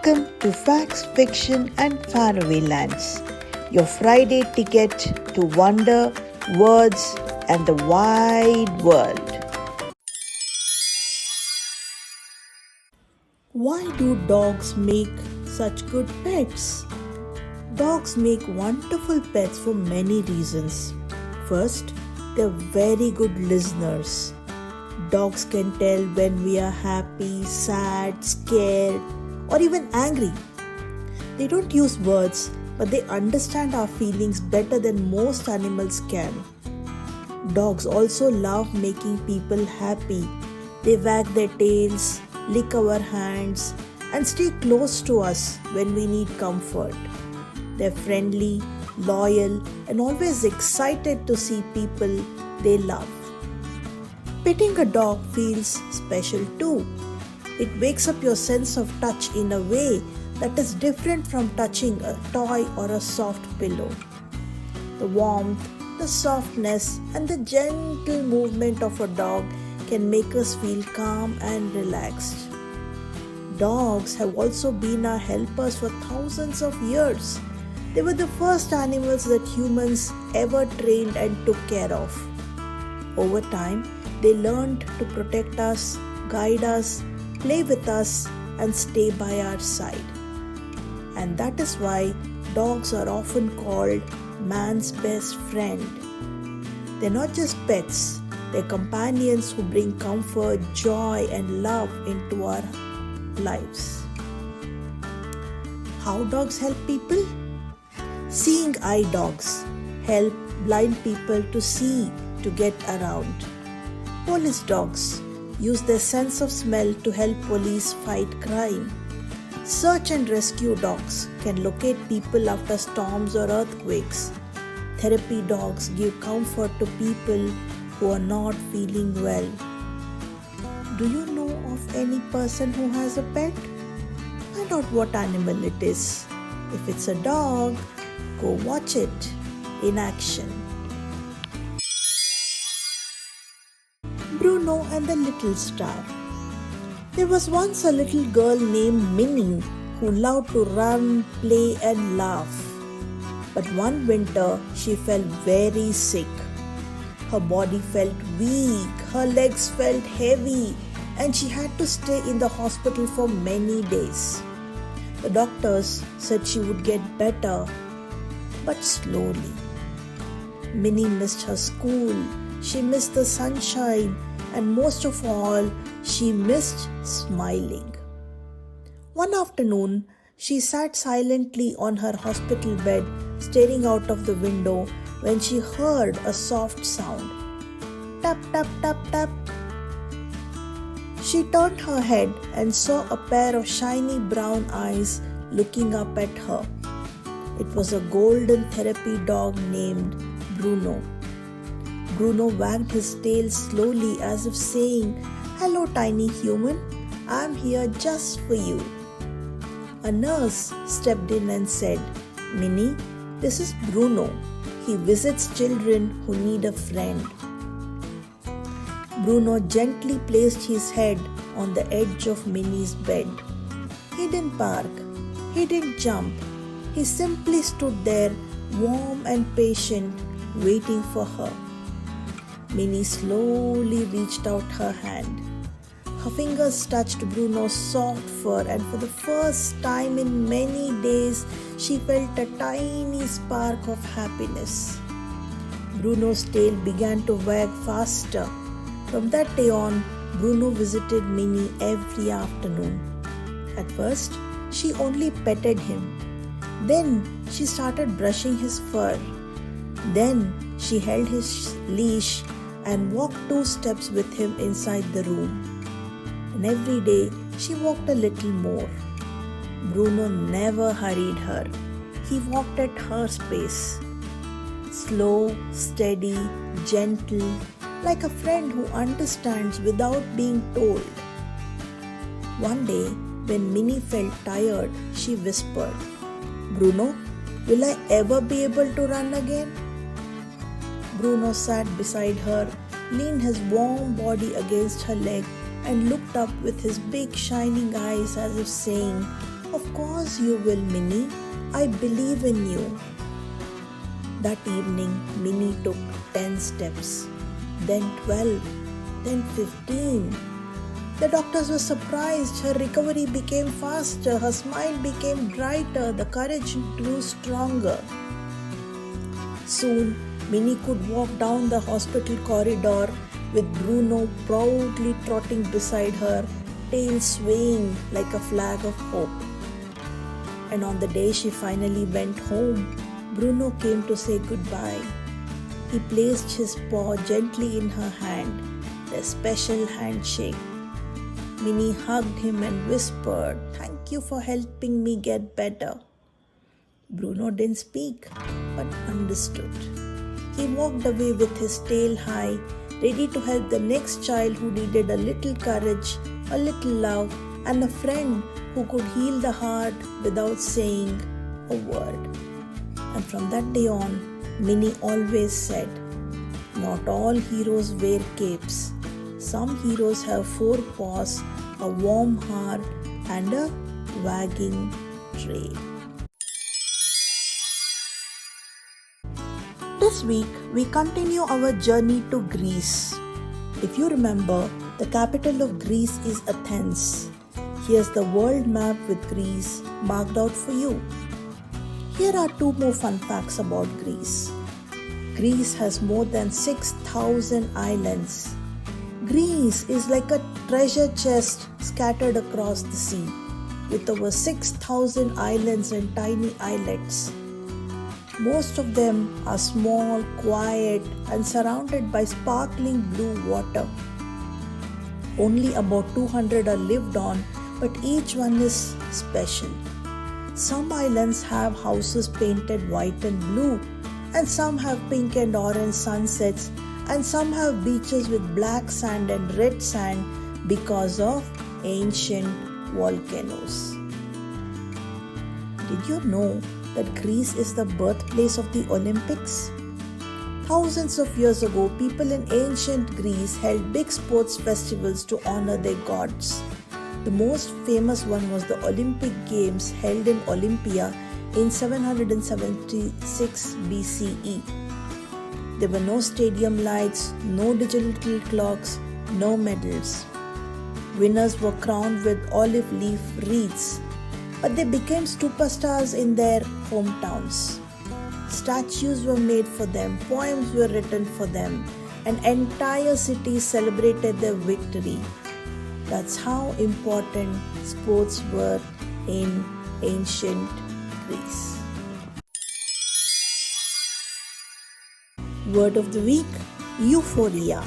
Welcome to Facts, Fiction and Faraway Lands, your Friday ticket to wonder, words and the wide world. Why do dogs make such good pets? Dogs make wonderful pets for many reasons. First, they're very good listeners. Dogs can tell when we are happy, sad, scared, or even angry. They don't use words, but they understand our feelings better than most animals can. Dogs also love making people happy. They wag their tails, lick our hands, and stay close to us when we need comfort. They're friendly, loyal, and always excited to see people they love. Petting a dog feels special too. It wakes up your sense of touch in a way that is different from touching a toy or a soft pillow. The warmth, the softness, and the gentle movement of a dog can make us feel calm and relaxed. Dogs have also been our helpers for thousands of years. They were the first animals that humans ever trained and took care of. Over time, they learned to protect us, guide us, play with us, and stay by our side. And that is why dogs are often called man's best friend. They're not just pets, they're companions who bring comfort, joy, and love into our lives. How dogs help people? Seeing eye dogs help blind people to see, to get around. Police dogs use their sense of smell to help police fight crime. Search and rescue dogs can locate people after storms or earthquakes. Therapy dogs give comfort to people who are not feeling well. Do you know of any person who has a pet? Find out what animal it is. If it's a dog, go watch it in action. Bruno and the Little Star. There was once a little girl named Minnie who loved to run, play and laugh. But one winter she fell very sick. Her body felt weak, her legs felt heavy, and she had to stay in the hospital for many days. The doctors said she would get better, but slowly. Minnie missed her school, she missed the sunshine, and most of all, she missed smiling. One afternoon, she sat silently on her hospital bed, staring out of the window, when she heard a soft sound. Tap, tap, tap, tap. She turned her head and saw a pair of shiny brown eyes looking up at her. It was a golden therapy dog named Bruno. Bruno wagged his tail slowly as if saying, "Hello, tiny human, I'm here just for you." A nurse stepped in and said, "Minnie, this is Bruno. He visits children who need a friend." Bruno gently placed his head on the edge of Minnie's bed. He didn't bark. He didn't jump. He simply stood there, warm and patient, waiting for her. Minnie slowly reached out her hand. Her fingers touched Bruno's soft fur, and for the first time in many days, she felt a tiny spark of happiness. Bruno's tail began to wag faster. From that day on, Bruno visited Minnie every afternoon. At first, she only petted him. Then she started brushing his fur. Then she held his leash and walked 2 steps with him inside the room. And every day she walked a little more. Bruno never hurried her. He walked at her pace. Slow, steady, gentle, like a friend who understands without being told. One day, when Minnie felt tired, she whispered, "Bruno, will I ever be able to run again?" Bruno sat beside her, leaned his warm body against her leg, and looked up with his big shining eyes as if saying, Of course you will, Minnie. I believe in you. That evening, Minnie took 10 steps, then 12, then 15. The doctors were surprised. Her recovery became faster, her smile became brighter, the courage grew stronger. Soon, Minnie could walk down the hospital corridor with Bruno proudly trotting beside her, tail swaying like a flag of hope. And on the day she finally went home, Bruno came to say goodbye. He placed his paw gently in her hand, a special handshake. Minnie hugged him and whispered, "Thank you for helping me get better." Bruno didn't speak, but understood. He walked away with his tail high, ready to help the next child who needed a little courage, a little love, and a friend who could heal the heart without saying a word. And from that day on, Minnie always said, "Not all heroes wear capes. Some heroes have 4 paws, a warm heart, and a wagging tail." This week, we continue our journey to Greece. If you remember, the capital of Greece is Athens. Here's the world map with Greece marked out for you. Here are 2 more fun facts about Greece. Greece has more than 6,000 islands. Greece is like a treasure chest scattered across the sea, with over 6,000 islands and tiny islets. Most of them are small, quiet, and surrounded by sparkling blue water. Only about 200 are lived on, but each one is special. Some islands have houses painted white and blue, and some have pink and orange sunsets, and some have beaches with black sand and red sand because of ancient volcanoes. Did you know that Greece is the birthplace of the Olympics? Thousands of years ago, people in ancient Greece held big sports festivals to honor their gods. The most famous one was the Olympic Games held in Olympia in 776 BCE. There were no stadium lights, no digital clocks, no medals. Winners were crowned with olive leaf wreaths, but they became superstars in their hometowns. Statues were made for them, poems were written for them, and entire cities celebrated their victory. That's how important sports were in ancient Greece. Word of the week, Euphoria.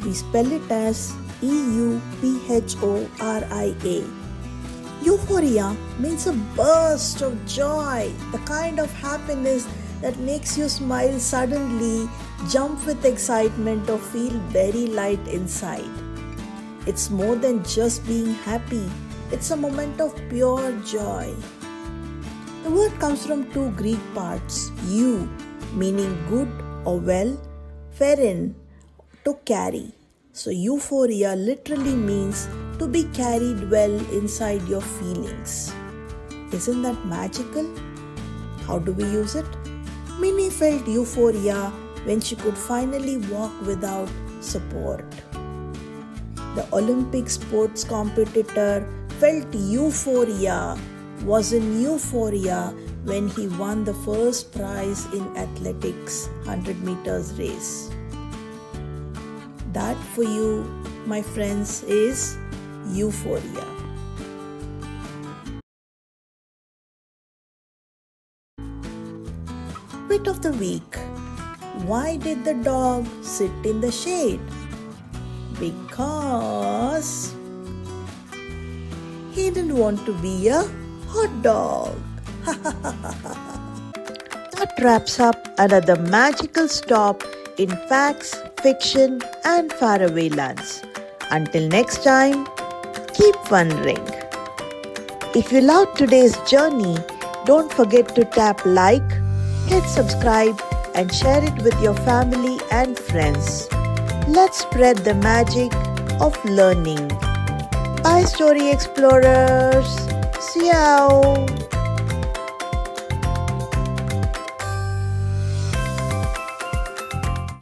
We spell it as Euphoria. Euphoria means a burst of joy, the kind of happiness that makes you smile suddenly, jump with excitement, or feel very light inside. It's more than just being happy, it's a moment of pure joy. The word comes from 2 Greek parts, eu, meaning good or well, pherein, to carry. So euphoria literally means to be carried well inside your feelings. Isn't that magical? How do we use it? Minnie felt euphoria when she could finally walk without support. The Olympic sports competitor felt euphoria, was in euphoria when he won the first prize in athletics 100 meters race. That for you, my friends, is Euphoria. Quote of the week. Why did the dog sit in the shade? Because he didn't want to be a hot dog. That wraps up another magical stop in facts, fiction, and faraway lands. Until next time, keep wondering. If you loved today's journey, don't forget to tap like, hit subscribe, and share it with your family and friends. Let's spread the magic of learning. Bye, Story Explorers. Ciao.